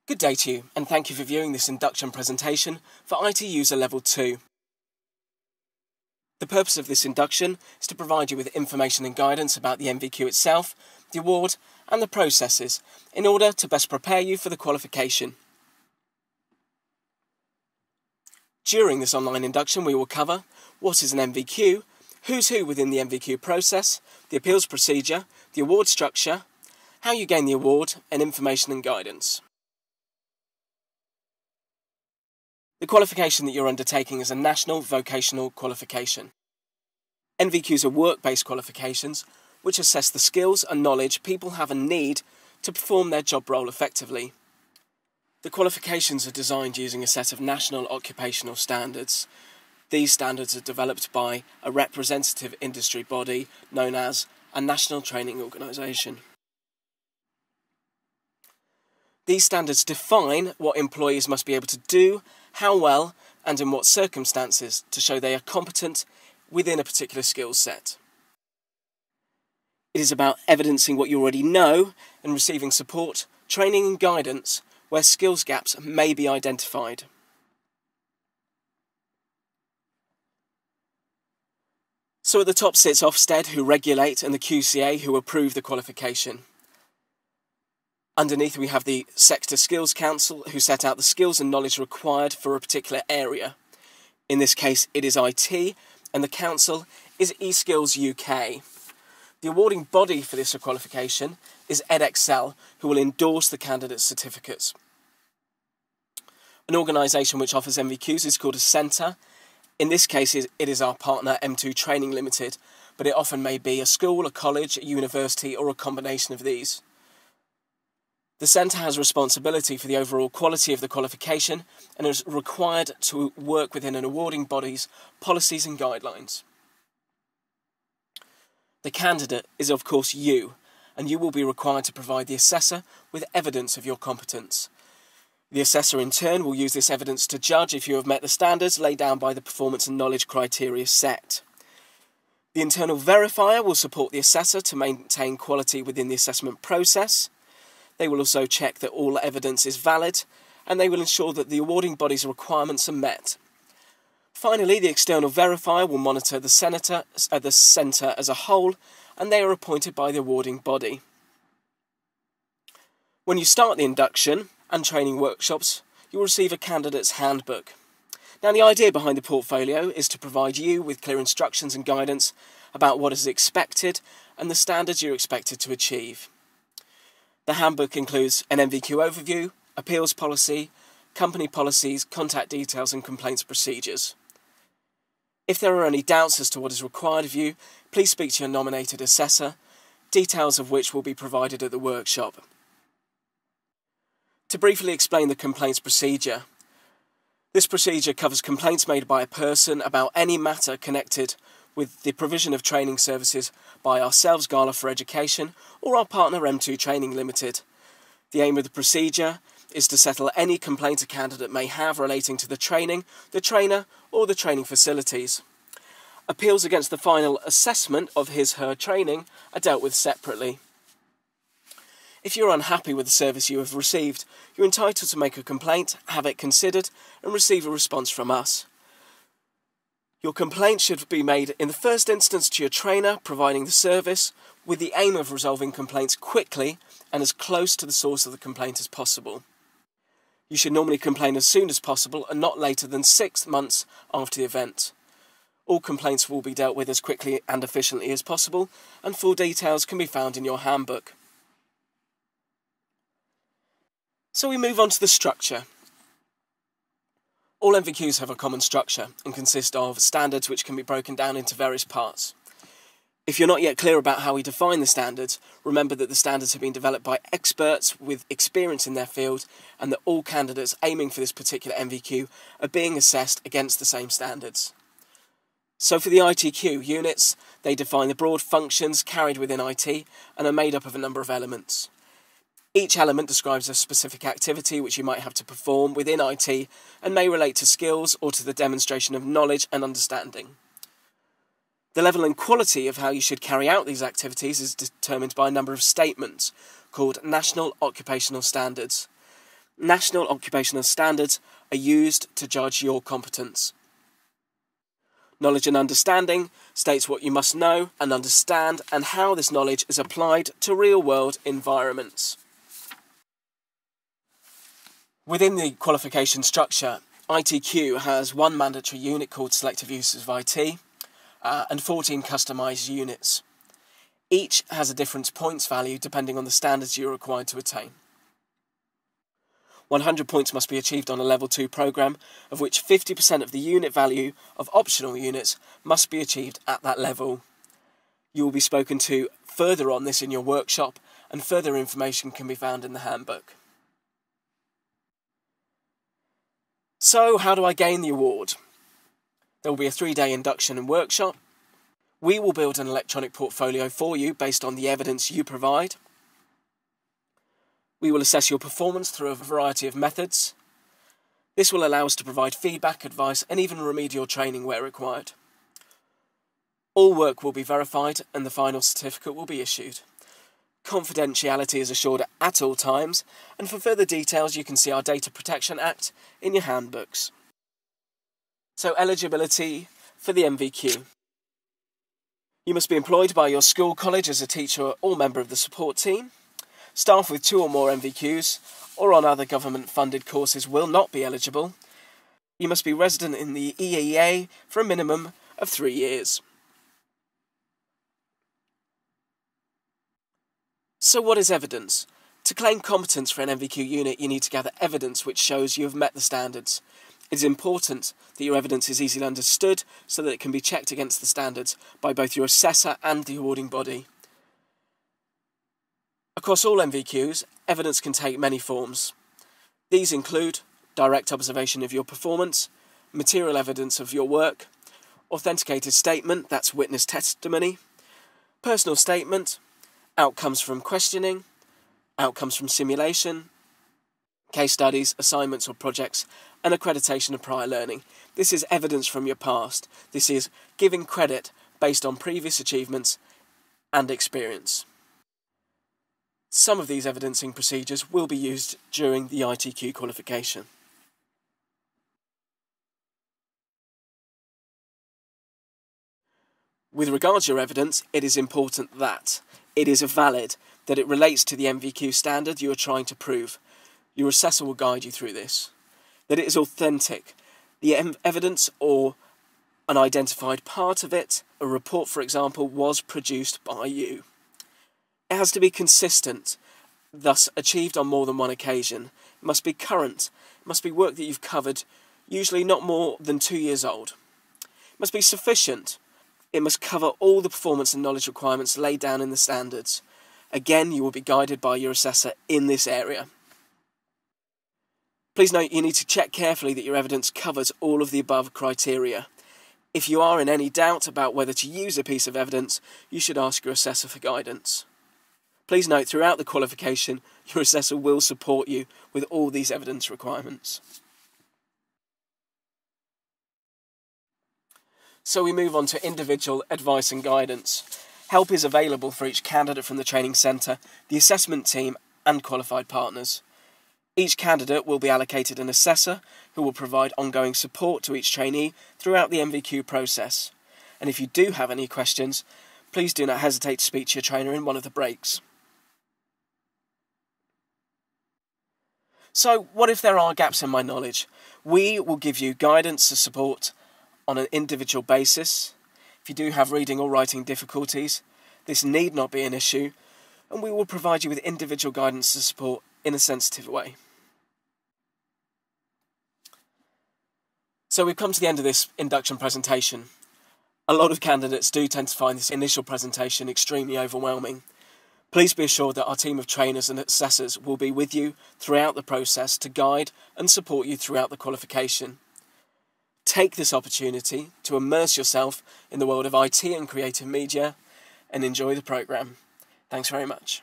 Good day to you, and thank you for viewing this induction presentation for IT User Level 2. The purpose of this induction is to provide you with information and guidance about the MVQ itself, the award, and the processes, in order to best prepare you for the qualification. During this online induction, we will cover what is an MVQ, who's who within the MVQ process, the appeals procedure, the award structure, how you gain the award, and information and guidance. The qualification that you're undertaking is a national vocational qualification. NVQs are work-based qualifications which assess the skills and knowledge people have and need to perform their job role effectively. The qualifications are designed using a set of national occupational standards. These standards are developed by a representative industry body known as a National Training Organisation. These standards define what employees must be able to do, how well, and in what circumstances to show they are competent within a particular skill set. It is about evidencing what you already know and receiving support, training and guidance where skills gaps may be identified. So at the top sits Ofsted, who regulate, and the QCA, who approve the qualification. Underneath we have the Sector Skills Council, who set out the skills and knowledge required for a particular area. In this case it is IT, and the council is eSkills UK. The awarding body for this qualification is Edexcel, who will endorse the candidate's certificates. An organisation which offers MVQs is called a centre. In this case it is our partner M2 Training Limited, but it often may be a school, a college, a university, or a combination of these. The centre has responsibility for the overall quality of the qualification and is required to work within an awarding body's policies and guidelines. The candidate is of course you, and you will be required to provide the assessor with evidence of your competence. The assessor in turn will use this evidence to judge if you have met the standards laid down by the performance and knowledge criteria set. The internal verifier will support the assessor to maintain quality within the assessment process. They will also check that all evidence is valid, and they will ensure that the awarding body's requirements are met. Finally, the external verifier will monitor the centre as a whole, and they are appointed by the awarding body. When you start the induction and training workshops, you will receive a candidate's handbook. Now, the idea behind the portfolio is to provide you with clear instructions and guidance about what is expected and the standards you're expected to achieve. The handbook includes an MVQ overview, appeals policy, company policies, contact details and complaints procedures. If there are any doubts as to what is required of you, please speak to your nominated assessor, details of which will be provided at the workshop. To briefly explain the complaints procedure, this procedure covers complaints made by a person about any matter connected with the provision of training services by ourselves, Gala for Education, or our partner M2 Training Limited. The aim of the procedure is to settle any complaint a candidate may have relating to the training, the trainer, or the training facilities. Appeals against the final assessment of his/her training are dealt with separately. If you're unhappy with the service you have received, you're entitled to make a complaint, have it considered, and receive a response from us. Your complaint should be made in the first instance to your trainer providing the service, with the aim of resolving complaints quickly and as close to the source of the complaint as possible. You should normally complain as soon as possible and not later than 6 months after the event. All complaints will be dealt with as quickly and efficiently as possible, and full details can be found in your handbook. So we move on to the structure. All MVQs have a common structure and consist of standards which can be broken down into various parts. If you're not yet clear about how we define the standards, remember that the standards have been developed by experts with experience in their field, and that all candidates aiming for this particular MVQ are being assessed against the same standards. So for the ITQ units, they define the broad functions carried within IT and are made up of a number of elements. Each element describes a specific activity which you might have to perform within IT and may relate to skills or to the demonstration of knowledge and understanding. The level and quality of how you should carry out these activities is determined by a number of statements called National Occupational Standards. National occupational standards are used to judge your competence. Knowledge and understanding states what you must know and understand and how this knowledge is applied to real-world environments. Within the qualification structure, ITQ has one mandatory unit called Selective Uses of IT and 14 customised units. Each has a different points value depending on the standards you are required to attain. 100 points must be achieved on a Level 2 programme, of which 50% of the unit value of optional units must be achieved at that level. You will be spoken to further on this in your workshop, and further information can be found in the handbook. So, how do I gain the award? There will be a 3-day induction and workshop. We will build an electronic portfolio for you based on the evidence you provide. We will assess your performance through a variety of methods. This will allow us to provide feedback, advice, and even remedial training where required. All work will be verified and the final certificate will be issued. Confidentiality is assured at all times, and for further details you can see our Data Protection Act in your handbooks. So, eligibility for the MVQ. You must be employed by your school, college as a teacher or member of the support team. Staff with 2 or more MVQs or on other government-funded courses will not be eligible. You must be resident in the EEA for a minimum of 3 years. So what is evidence? To claim competence for an MVQ unit, you need to gather evidence which shows you have met the standards. It is important that your evidence is easily understood so that it can be checked against the standards by both your assessor and the awarding body. Across all MVQs, evidence can take many forms. These include direct observation of your performance, material evidence of your work, authenticated statement, that's witness testimony, personal statement, outcomes from questioning, outcomes from simulation, case studies, assignments or projects, and accreditation of prior learning. This is evidence from your past. This is giving credit based on previous achievements and experience. Some of these evidencing procedures will be used during the ITQ qualification. With regards to your evidence, it is important that it is valid, that it relates to the MVQ standard you are trying to prove. Your assessor will guide you through this. That it is authentic. The evidence or an identified part of it, a report for example, was produced by you. It has to be consistent, thus achieved on more than one occasion. It must be current. It must be work that you've covered, usually not more than 2 years old. It must be sufficient. It must cover all the performance and knowledge requirements laid down in the standards. Again, you will be guided by your assessor in this area. Please note you need to check carefully that your evidence covers all of the above criteria. If you are in any doubt about whether to use a piece of evidence, you should ask your assessor for guidance. Please note throughout the qualification, your assessor will support you with all these evidence requirements. So we move on to individual advice and guidance. Help is available for each candidate from the training centre, the assessment team and qualified partners. Each candidate will be allocated an assessor who will provide ongoing support to each trainee throughout the MVQ process. And if you do have any questions, please do not hesitate to speak to your trainer in one of the breaks. So, what if there are gaps in my knowledge? We will give you guidance and support on an individual basis. If you do have reading or writing difficulties, this need not be an issue, and we will provide you with individual guidance and support in a sensitive way. So we've come to the end of this induction presentation. A lot of candidates do tend to find this initial presentation extremely overwhelming. Please be assured that our team of trainers and assessors will be with you throughout the process to guide and support you throughout the qualification. Take this opportunity to immerse yourself in the world of IT and creative media and enjoy the programme. Thanks very much.